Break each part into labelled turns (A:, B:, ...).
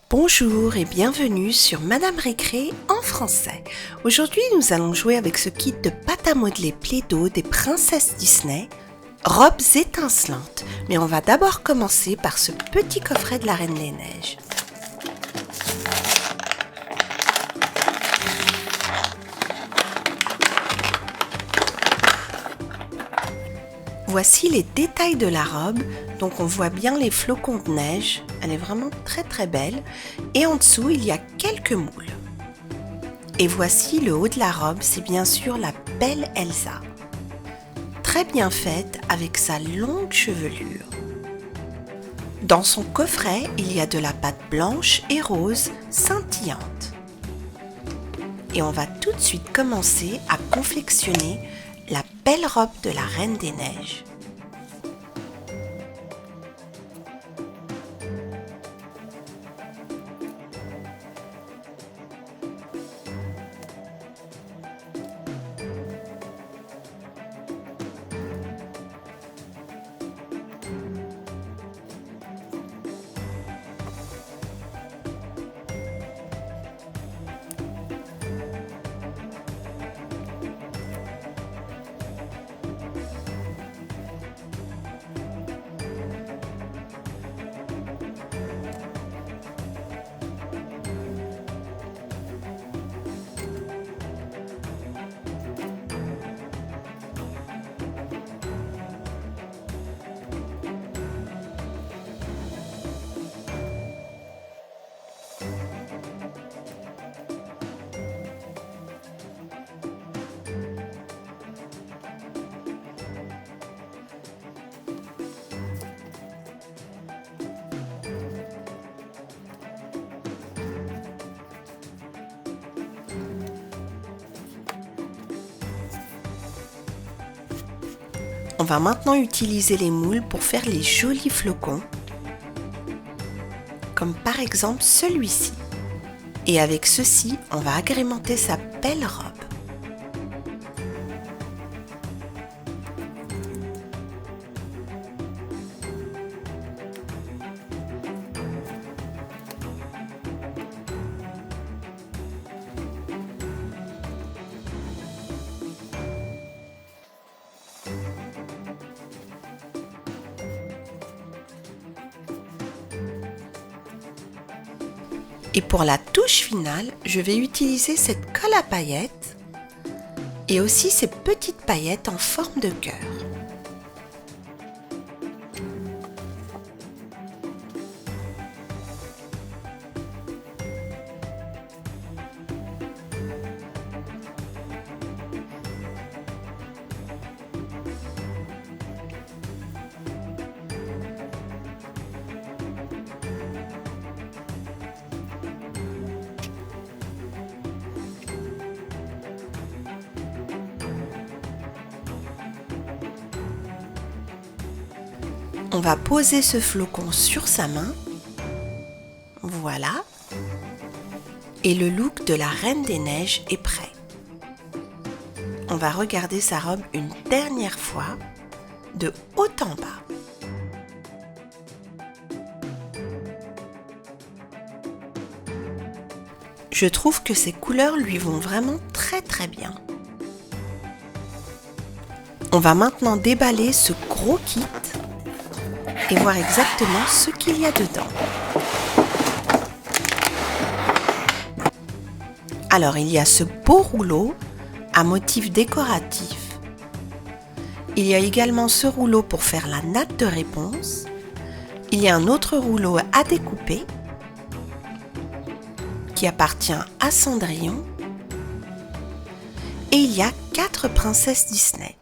A: Bonjour et bienvenue sur Madame Récré en français. Aujourd'hui, nous allons jouer avec ce kit de pâte à modeler Play-Doh des princesses Disney, robes étincelantes. Mais on va d'abord commencer par ce petit coffret de la Reine des Neiges. Voici les détails de la robe. Donc on voit bien les flocons de neige. Elle est vraiment très belle. Et en dessous, il y a quelques moules. Et voici le haut de la robe. C'est bien sûr la belle Elsa. Très bien faite avec sa longue chevelure. Dans son coffret, il y a de la pâte blanche et rose scintillante. Et on va tout de suite commencer à confectionner la belle robe de la Reine des Neiges. On va maintenant utiliser les moules pour faire les jolis flocons, comme par exemple celui-ci. Et avec ceci, on va agrémenter sa belle robe. Et pour la touche finale, je vais utiliser cette colle à paillettes et aussi ces petites paillettes en forme de cœur. On va poser ce flocon sur sa main. Voilà. Et le look de la Reine des Neiges est prêt. On va regarder sa robe une dernière fois, de haut en bas. Je trouve que ces couleurs lui vont vraiment très bien. On va maintenant déballer ce gros kit et voir exactement ce qu'il y a dedans. Alors, il y a ce beau rouleau à motif décoratif. Il y a également ce rouleau pour faire la natte de réponse. Il y a un autre rouleau à découper qui appartient à Cendrillon. Et il y a 4 princesses Disney.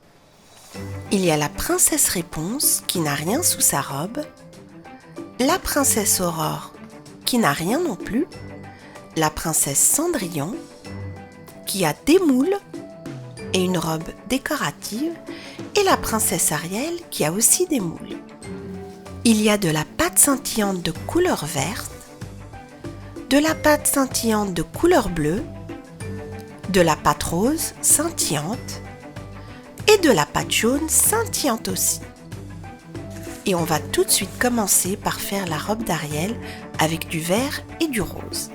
A: Il y a la princesse Réponse qui n'a rien sous sa robe, la princesse Aurore qui n'a rien non plus, la princesse Cendrillon qui a des moules et une robe décorative et la princesse Ariel qui a aussi des moules. Il y a de la pâte scintillante de couleur verte, de la pâte scintillante de couleur bleue, de la pâte rose scintillante et de la pâte jaune scintillante aussi. Et on va tout de suite commencer par faire la robe d'Ariel avec du vert et du rose.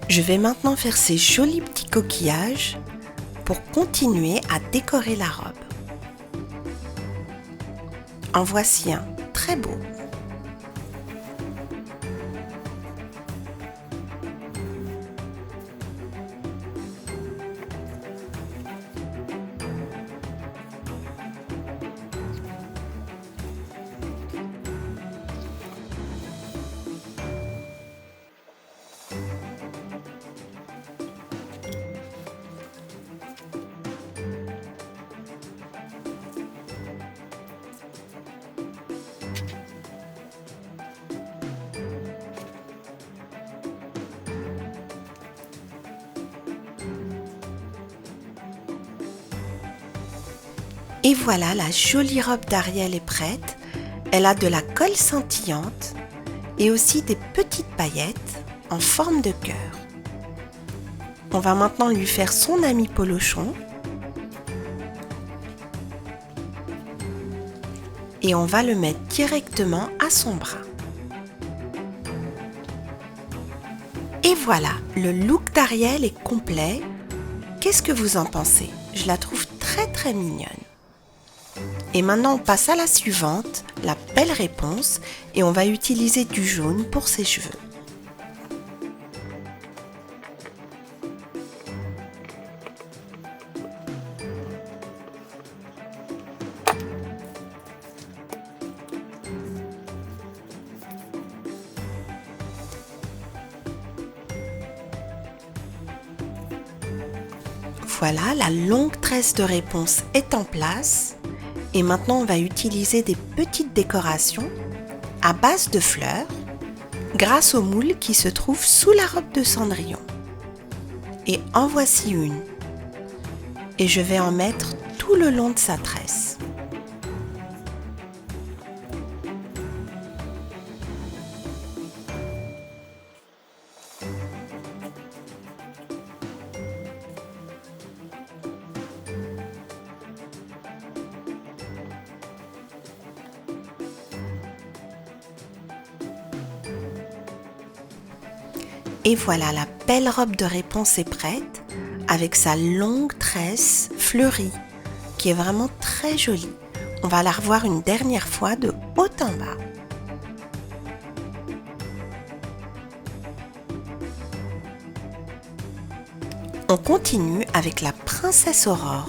A: Je vais maintenant faire ces jolis petits coquillages pour continuer à décorer la robe. En voici un très beau. Et voilà, la jolie robe d'Ariel est prête. Elle a de la colle scintillante et aussi des petites paillettes en forme de cœur. On va maintenant lui faire son ami polochon. Et on va le mettre directement à son bras. Et voilà, le look d'Ariel est complet. Qu'est-ce que vous en pensez? Je la trouve très mignonne. Et maintenant on passe à la suivante, la belle réponse, et on va utiliser du jaune pour ses cheveux. Voilà, la longue tresse de réponse est en place. Et maintenant, on va utiliser des petites décorations à base de fleurs grâce au moule qui se trouve sous la robe de Cendrillon. Et en voici une. Et je vais en mettre tout le long de sa tresse. Et voilà, la belle robe de réponse est prête avec sa longue tresse fleurie qui est vraiment très jolie. On va la revoir une dernière fois de haut en bas. On continue avec la princesse Aurore.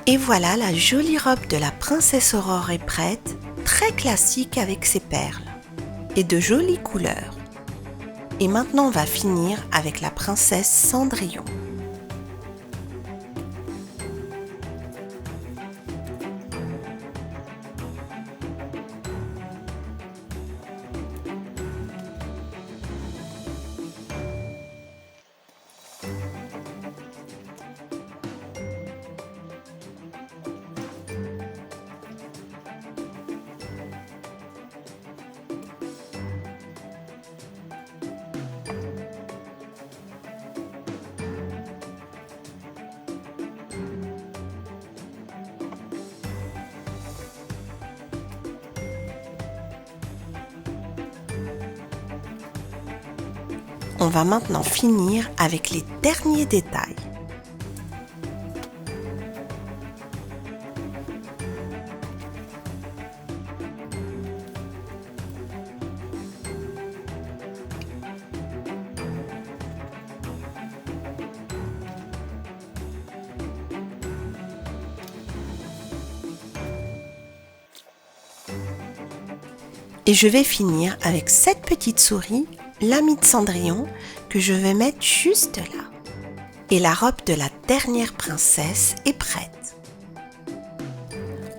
A: Et voilà, la jolie robe de la princesse Aurore est prête, très classique avec ses perles et de jolies couleurs. Et maintenant, on va finir avec la princesse Cendrillon. On va maintenant finir avec les derniers détails. Et je vais finir avec cette petite souris, l'amie de Cendrillon, que je vais mettre juste là. Et la robe de la dernière princesse est prête.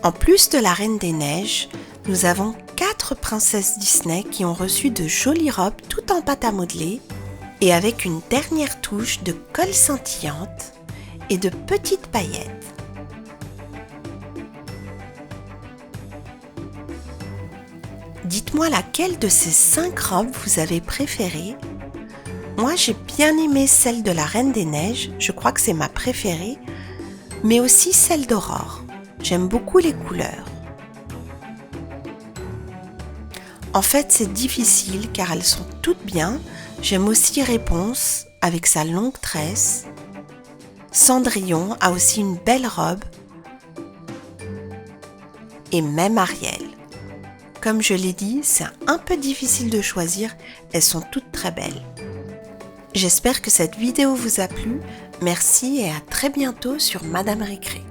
A: En plus de la Reine des Neiges, nous avons 4 princesses Disney qui ont reçu de jolies robes tout en pâte à modeler et avec une dernière touche de colle scintillante et de petites paillettes. Dites-moi laquelle de ces 5 robes vous avez préférée. Moi, j'ai bien aimé celle de la Reine des Neiges, je crois que c'est ma préférée, mais aussi celle d'Aurore. J'aime beaucoup les couleurs. En fait, c'est difficile car elles sont toutes bien. J'aime aussi Réponse avec sa longue tresse. Cendrillon a aussi une belle robe. Et même Ariel. Comme je l'ai dit, c'est un peu difficile de choisir, elles sont toutes très belles. J'espère que cette vidéo vous a plu, merci et à très bientôt sur Madame Récré.